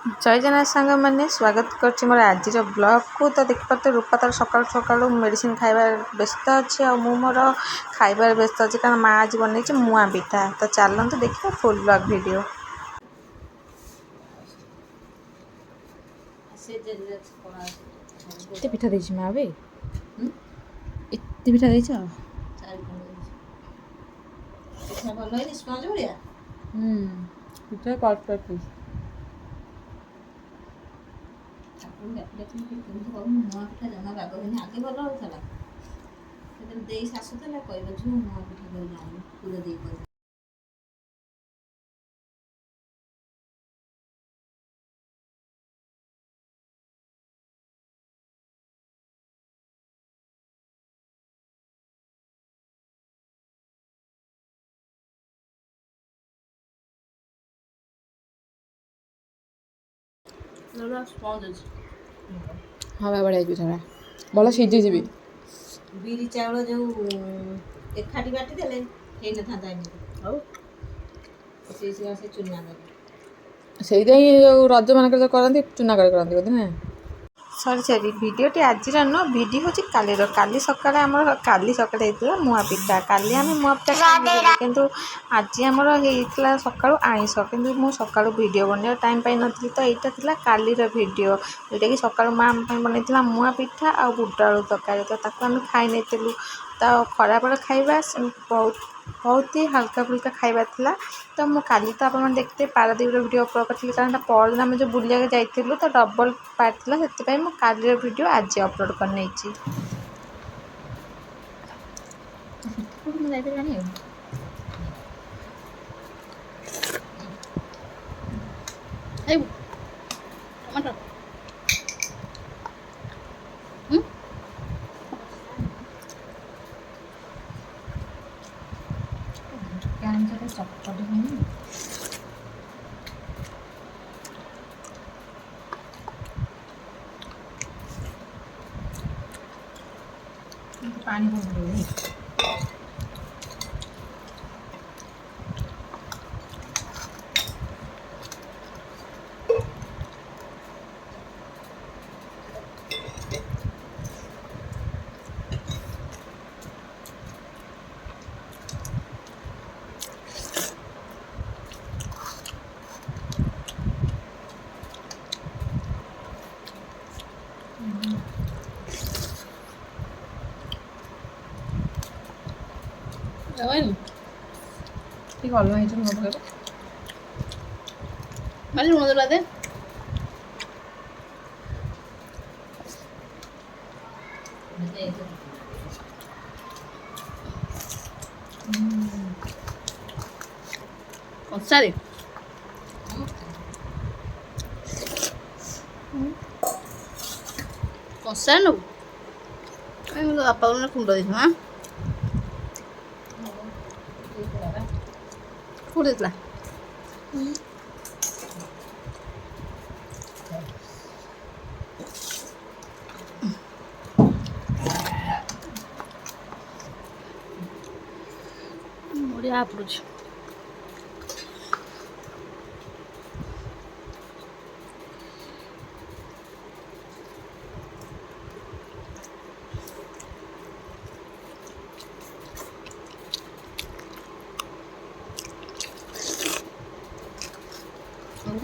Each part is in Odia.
जय जगन्नाथ सांग मैंने स्वागत कर मोर आज ब्लॉग को। तो देखिए रूपा तार सकाल सकाल मेडिसिन खाइबार व्यस्त अच्छे और मोर खाइबार व्यस्त अच्छे कारण माँ आज बन मुआ पिठा। तो चलते देखिए फुल ब्लॉग वीडियो। एते पिठा देछि माँ बे एते पिठा देछ पिठा भल है स्पंज भलिया पिठा परफेक्ट मुआ पिठा जमा बाग होनी आगे भल होता से दे शाशु था कह झू मुआ पिठा कर जानी पूरा दे कर स्पंज हाँ बा बढ़िया पिठा भल सीझी जी बिरी चाउल जो एकाठी बाटी देले हे न था एमती से चुना दे से रज मान करते चूना करते बोधे ना सरी सरी भिडटी आज न भिड हूँ काली सकाଳେ आम काली सकाଳେ होता मुआ पिठा काली आम मुआ पिठा किंतु आज आमर होता सका आईस कि मुझे सका भिड बन टाइम पाई नी तो यहाँ था काली भिड जोटा कि सका माँ बनई मुआ पिठा आ बुट आलू तरकारी तो आम खाई नहीं तो खराबेल खाଇବା बहुत ही हल्का फुल्का खाଇବା थिला। तो मु काली तो आप देखते पारादीप वीडियो अपलोड करी कारण परदिन आम जो बुलिया जाइलु तो डबल पार्ट था से मुझे काली वीडियो आज अपलोड कर पानी भर ठीक अलग है लुण पकड़ मारे लुण देला दे सारे कसा नु बापा कुंड देख हाँ कुड़ा बढ़िया पड़ुछ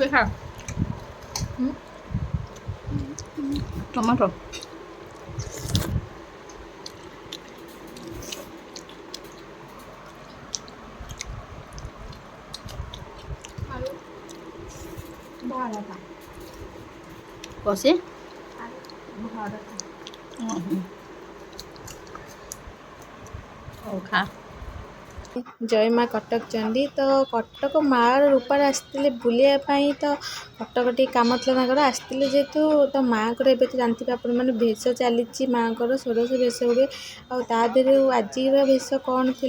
खा टमाटो कसे खा जय माँ कटक चंडी। तो कटक माँ रूपार आसते बुलायापाई तो कटक टी कम था आसते जेहेतु तो माँ को तो जानते आप भेष चली माँ को षोड़श भेष हुए आज भेष कौन थी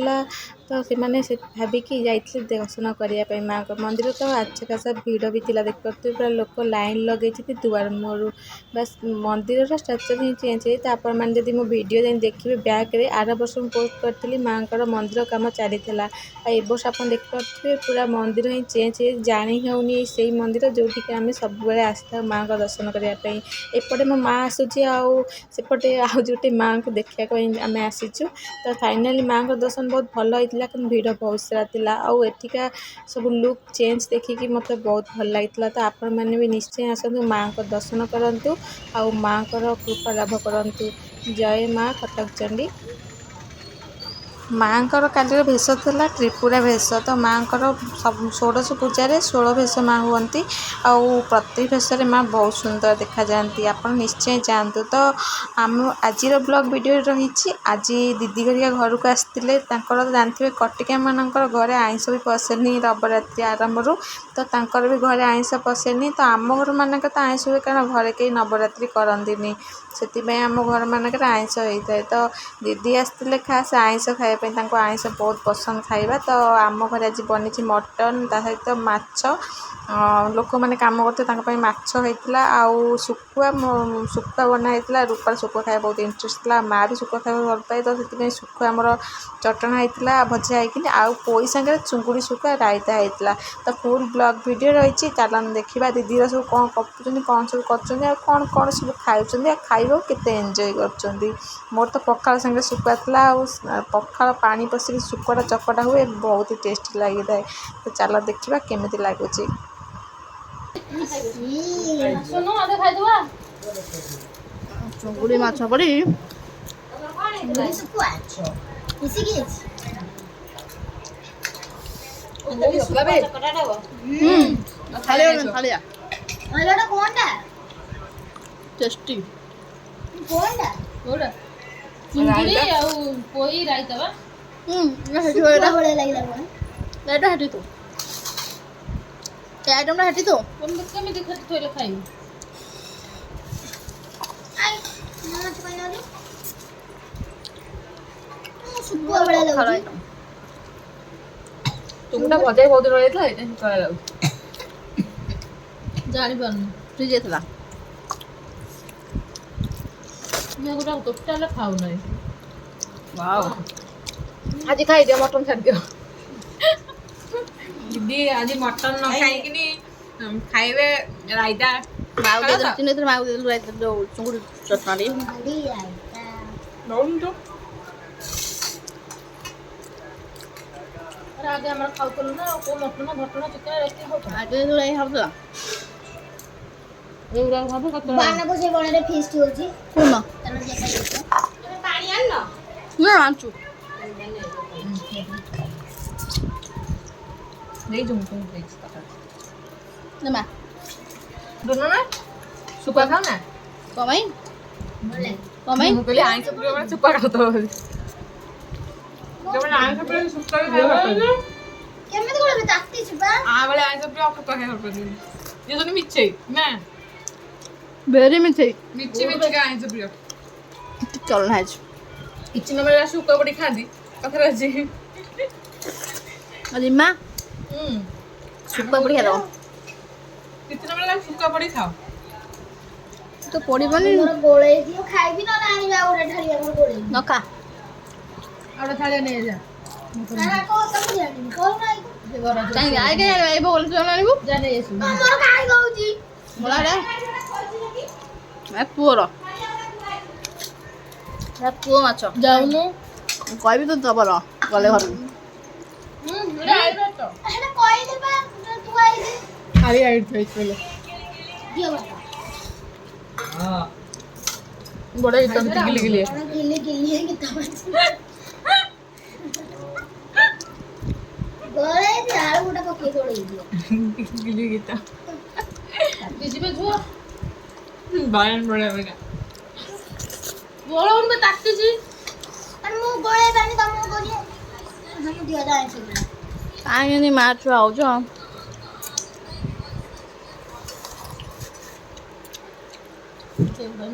ତ ସେମାନେ ସେ ଭାବିକି ଯାଇଥିଲେ ଦର୍ଶନ କରିବା ପାଇଁ ମାଆଙ୍କ ମନ୍ଦିର। ତ ଆଚ୍ଛା ଭିଡ଼ ବି ଥିଲା, ଦେଖିପାରୁଥିବେ ପୁରା ଲୋକ ଲାଇନ୍ ଲଗେଇଛନ୍ତି ଦୁଆର ମୁହଁରୁ। ବାସ୍ ମନ୍ଦିରର ଷ୍ଟ୍ରକ୍ଚର୍ ହିଁ ଚେଞ୍ଜ ହେଇଛି। ଆପଣମାନେ ଯଦି ମୋ ଭିଡ଼ିଓ ଯାଇ ଦେଖିବେ ବ୍ୟାକ୍ରେ, ଆର ବର୍ଷ ମୁଁ ପୋଷ୍ଟ କରିଥିଲି ମାଆଙ୍କର ମନ୍ଦିର କାମ ଚାଲିଥିଲା, ଆଉ ଏ ବର୍ଷ ଆପଣ ଦେଖିପାରୁଥିବେ ପୁରା ମନ୍ଦିର ହିଁ ଚେଞ୍ଜ ହେଇ ଜାଣି ହେଉନି ସେଇ ମନ୍ଦିର ଯେଉଁଠିକି ଆମେ ସବୁବେଳେ ଆସିଥାଉ ମାଆଙ୍କ ଦର୍ଶନ କରିବା ପାଇଁ। ଏପଟେ ମୋ ମାଆ ଆସୁଛି, ଆଉ ସେପଟେ ଆଉ ଗୋଟେ ମାଆଙ୍କୁ ଦେଖିବା ପାଇଁ ଆମେ ଆସିଛୁ। ତ ଫାଇନାଲି ମାଆଙ୍କ ଦର୍ଶନ ବହୁତ ଭଲ ହେଇଥିଲା, କିନ୍ତୁ ଭିଡ଼ ବହୁତ ସାରା ଥିଲା। ଆଉ ଏଠିକା ସବୁ ଲୁକ୍ ଚେଞ୍ଜ ଦେଖିକି ମୋତେ ବହୁତ ଭଲ ଲାଗିଥିଲା। ତ ଆପଣମାନେ ବି ନିଶ୍ଚୟ ଆସନ୍ତୁ, ମାଆଙ୍କ ଦର୍ଶନ କରନ୍ତୁ ଆଉ ମାଆଙ୍କର କୃପା ଲାଭ କରନ୍ତୁ। ଜୟ ମା' କଟକ ଚଣ୍ଡୀ। ମାଆଙ୍କର କାଲିର ବେଶ ଥିଲା ତ୍ରିପୁରା ବେଶ। ତ ମାଆଙ୍କର ସବୁ ଷୋଡ଼ଶ ପୂଜାରେ 16 ବେଶ ମାଆ ହୁଅନ୍ତି, ଆଉ ପ୍ରତି ବେଶରେ ମାଆ ବହୁତ ସୁନ୍ଦର ଦେଖାଯାଆନ୍ତି। ଆପଣ ନିଶ୍ଚୟ ଯାଆନ୍ତୁ। ତ ଆମ ଆଜିର ବ୍ଲଗ୍ ଭିଡ଼ିଓରେ ରହିଛି। ଆଜି ଦିଦି ଘରିକା ଘରକୁ ଆସିଥିଲେ, ତାଙ୍କର ତ ଜାଣିଥିବେ କଟିକିଆମାନଙ୍କର ଘରେ ଆଇଁଷ ବି ପଶେନି ନବରାତ୍ରି ଆରମ୍ଭରୁ। ତ ତାଙ୍କର ବି ଘରେ ଆଇଁଷ ପଶେନି। ତ ଆମ ଘରମାନଙ୍କରେ ତ ଆଇଁଷ ହୁଏ, କାରଣ ଘରେ କେହି ନବରାତ୍ରି କରନ୍ତିନି, ସେଥିପାଇଁ ଆମ ଘରମାନଙ୍କରେ ଆଇଁଷ ହେଇଥାଏ। ତ ଦିଦି ଆସିଥିଲେ ଖାସ୍ ଆଇଁଷ ଖାଇବା ପାଇଁ, ତାଙ୍କୁ ଆଇଁଷ ବହୁତ ପସନ୍ଦ ଖାଇବା। ତ ଆମ ଘରେ ଆଜି ବନିଛି ମଟନ୍, ତା ସହିତ ମାଛ। ଲୋକମାନେ କାମ କରୁଥିଲେ ତାଙ୍କ ପାଇଁ ମାଛ ହେଇଥିଲା, ଆଉ ଶୁଖୁଆ ବନା ହେଇଥିଲା। ରୂପାର ଶୁଖୁଆ ଖାଇବା ବହୁତ ଇଣ୍ଟରେଷ୍ଟ ଥିଲା, ମାଆ ବି ଶୁଖୁଆ ଖାଇବାକୁ ଭଲ ପାଏ। ତ ସେଥିପାଇଁ ଶୁଖୁଆ ଆମର ଚଟଣା ହେଇଥିଲା, ଭଜା ହେଇକିନି, ଆଉ ପୋଇ ସାଙ୍ଗରେ ଚୁଙ୍ଗୁଡ଼ି ଶୁଖୁଆ ରାଇତା ହେଇଥିଲା। ତ ଫୁଲ୍ ବ୍ଲଗ୍ ଭିଡ଼ିଓ ରହିଛି, ଚାଲନ୍ତୁ ଦେଖିବା ଦିଦିର ସବୁ କ'ଣ କରୁଛନ୍ତି, କ'ଣ ସବୁ କରୁଛନ୍ତି, ଆଉ କ'ଣ ସବୁ ଖାଉଛନ୍ତି, ଆଉ ଖାଇବାକୁ କେତେ ଏନ୍ଜୟ କରୁଛନ୍ତି। ମୋର ତ ପଖାଳ ସାଙ୍ଗରେ ଶୁଖୁଆ ଥିଲା, ଆଉ ପଖାଳ ପାଣି ପଶିକି ଶୁଖୁଆଟା ଚକଟା ହୁଏ, ବହୁତ ଟେଷ୍ଟି ଲାଗିଥାଏ। ତ ଚାଲ ଦେଖିବା କେମିତି ଲାଗୁଛି। ଚୁଙ୍ଗୁଡ଼ି ମାଛ ପଡ଼ି ଟେଷ୍ଟି। ଚିଙ୍ଗୁଡ଼ି ଆଉ ପୋଇ ରାଇତା ବା। କେମିତି ଥୋଇଲେ ଖାଇବୁ? ଚୁଙ୍ଗୁଟା ଭଜା ବି ବହୁତ ରହିଯାଇଥିଲା, ଏଇଟା ଶୁଖୁଆ ଲାଗୁଛି। ଜାଣିପାରୁନି ଫ୍ରିଜ୍ ଯାଇଥିଲା। ମୁଁ ଏଗୁଡ଼ା ଟୋଟାଲ ଖାଉନାହିଁ। ଆଜି ଖାଇଦିଅ, ମଟନ୍ ଛାଡ଼ିଦିଅ। ଦିଦି ଆଜି ମଟନ୍ ନ ଖାଇକିନି ଖାଇବେ ରାଇତା। ମାଉ ଦେଇଦେଲୁ ଚିହ୍ନି ମାଉ ଦେଇଦେଲୁ ରାଇତା ଯୋଉ ଚୁଙ୍ଗୁଡ଼ି ଚଟଣା ଟିକେ। ନଉନୁ ଆଗେ ଆମର ଖାଉଥିଲୁ ନା, ଆଉ କୋଉ ମଟନ ଭଟଣ ଚିକେନ ଏତିକି ଖାଉଥିଲୁ। ଆଗେ ଏଇ ଖାଉଥିଲା। ଏଇଗୁଡ଼ା ଖାଉଛୁ କେତେ ପାଣି ଆଣିନ? ନା ଆଣିଛୁ। ମା ନା ଶୁଖୁଆ ଖାଉ ନା? କଣ ପାଇଁ? ମୁଁ କହିଲି ଆଇଁଷ ପ୍ରିୟ ମାନେ ଶୁଖୁଆ ଖାଉଥିବ ବୋଲି। ଆଇଁଷ ପ୍ରିୟ ଶୁଖୁଆ ବି ଖାଇବା ବେଳେ ଆଇଁଷ ପ୍ରିୟ ଶୁଖୁଆ ଖାଇବା ଭଲ ମିଛେଇ ନା ଭେରି ମିଠେଇ ମିଛିକା ଆଇଁଷ ପ୍ରିୟ। ଚଲନା ହେଇଛି। କିଛି ନ ମିଳିଲା ଶୁଖୁଆ ପୋଡ଼ି ଖାଆନ୍ତି, କଥାରେ ଅଛି। ରିମା ହୁଁ ଶୁଖୁଆ ପୋଡ଼ି ଖାଇଦବ। କିଛି ନ ମିଳିଲା ଶୁଖୁଆ ପୋଡ଼ି ଖାଅ। ତ ପୋଡ଼ିବନି ଗୋଳେଇ ଦିଅ ଖାଇବି, ନହେଲେ ଆଣିବି ଆଉ ଗୋଟେ ଥାଳି ଆମର ଗୋଳେଇ ନ ଖା। ଆଉ ଗୋଟେ ଥାଳିଆ ନେଇଯା। କାହିଁକି ଆଇ କାଇଁ ଆଣିବୁ? ଏଇ ବଗଲ ଚାଲ ଆଣିବୁ। ଯା ନେଇ ଆସିବୁ। ମୋର କାଇଁ କହୁଛି ମୋଲା ଏ ପୁଅର ପୁଅ ମାଛ ଯାଉନୁ। ମୁଁ କହିବି ତ ଦବର ଗଲେ ଘରକୁ। ଖାଲି ଆଇଡି ଥୋଇଥିଲେ। ବଡ ଗୀତ ଗିଲି ଗିଲି ଗିଲି ଗୀତ ଯିବେ ଝୁଅ ବାୟାନ ବଢିଆ ବଢିଆ ଗୋଳଉନ ତାତିଛି। ମୁଁ ଗୋଳେଇ ପାଣି ତମକୁ କହୁଛି କାହିଁକି ମା ଛୁଆ ହଉଛ?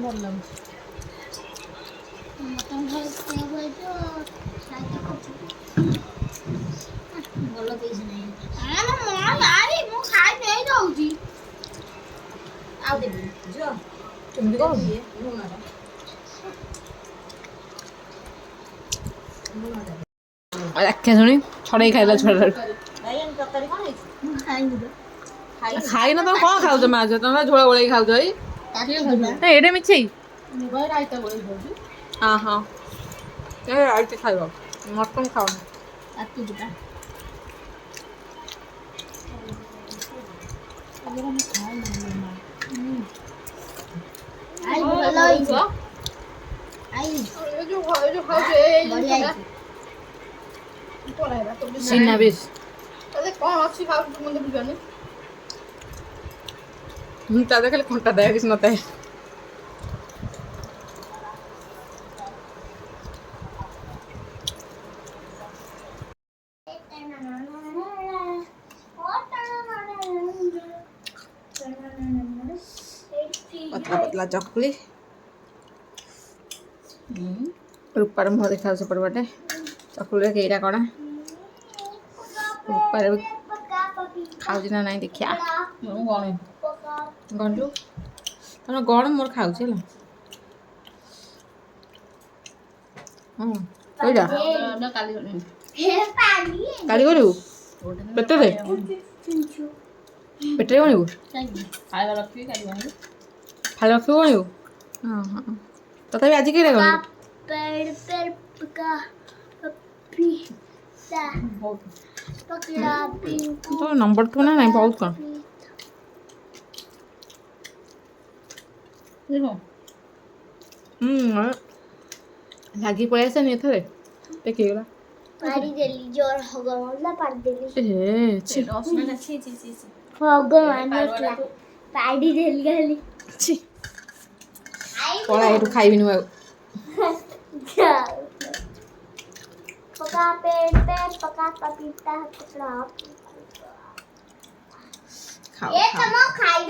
ଭଲ ଲାଗୁଛି। ଭଲ ଦେଇଛି ନାହିଁ ମୁଁ ଖାଇ ନେଇ ଯାଉଛି ଆଉ ଦେବି ଝିଅ କେମିତି କଣ ଇଏ ଲୁଣଟା ଲୁଣଟା ଆଖ୍ୟା ଶୁଣି ଛଡ଼େଇ ଖାଇଲା ଛୁଆଟା ଭାଇ ଆମ ତରକାରୀ କଣ ହେଇଛି ମୁଁ ଖାଇନି ତ ଖାଇନ ତମେ କଣ ଖାଉଛ ମାଛ ତମେ ଝୋଳ ଗୋଳେଇ ଖାଉଛ ଏଇ ଏଇଟା ମିଛେଇ ରାଇତା ଗୋଳେଇ ଖାଉଛି ହଁ ହଁ ଏ ଆଇତି ଖାଇବ ମଟନ ଖାଉନି ତାକୁ ଦିଟା ଆଇ ଭଲ ହେଇଛି ଆଇ ବଢିଆ ହେଇଛି ସିନା ବିଷ କଣ ଅଛି ଖାଉଛୁ ମୁଁ ବୁଝିପାରୁନି ତା ଦେହରେ ଖାଲି କଣ୍ଟା ଦେହ କିଛି ନଥାଏ ପତଲା ପତଲା ଚକୁଳି ରୂପାର ମୁହଁ ଦେଖାଯାଉଛି ସେପଟେ ବାଟେ ଚକୁଳିରେ କେଇଟା କଣା ରୂପାରେ ଖାଉଛି ନା ନାଇଁ ଦେଖିଆ ଗଣୁ ତମେ ଗଣ ମୋର ଖାଉଛି ହେଲା ହଁ କହିଲା କାଲି କରିବୁ ପେଟରେ ପେଟରେ ଗଣିବୁ ଖାଇବା ରଖିବି କାଲି ଆଣିବି ଖାଲି ରଖିବୁ ଗଣିବୁ ହଁ ହଁ ତଥାପି ଆଜି କେଇଟା ଗଣିବୁ ତୋ ନମ୍ବର ଠୁ ନା ନାଇଁ ବହୁତ କଣ ଲାଗି ପଳେଇ ଆସେନି ଏଥରେ ଦେଖିଗଲା ପାଡ଼ିଦେଲି ଜୋର ହଗଲା ପାଡ଼ିଦେଲି ଛି ଭଗବାନ ପାଡ଼ିଦେଲି ଖାଲି ଛି ପଳା ଏଠୁ ଖାଇବିନି ଆଉ पका पेड़ पे पका पपीता पकड़ा ଖାଅ ये ଖାଅ तमो खाई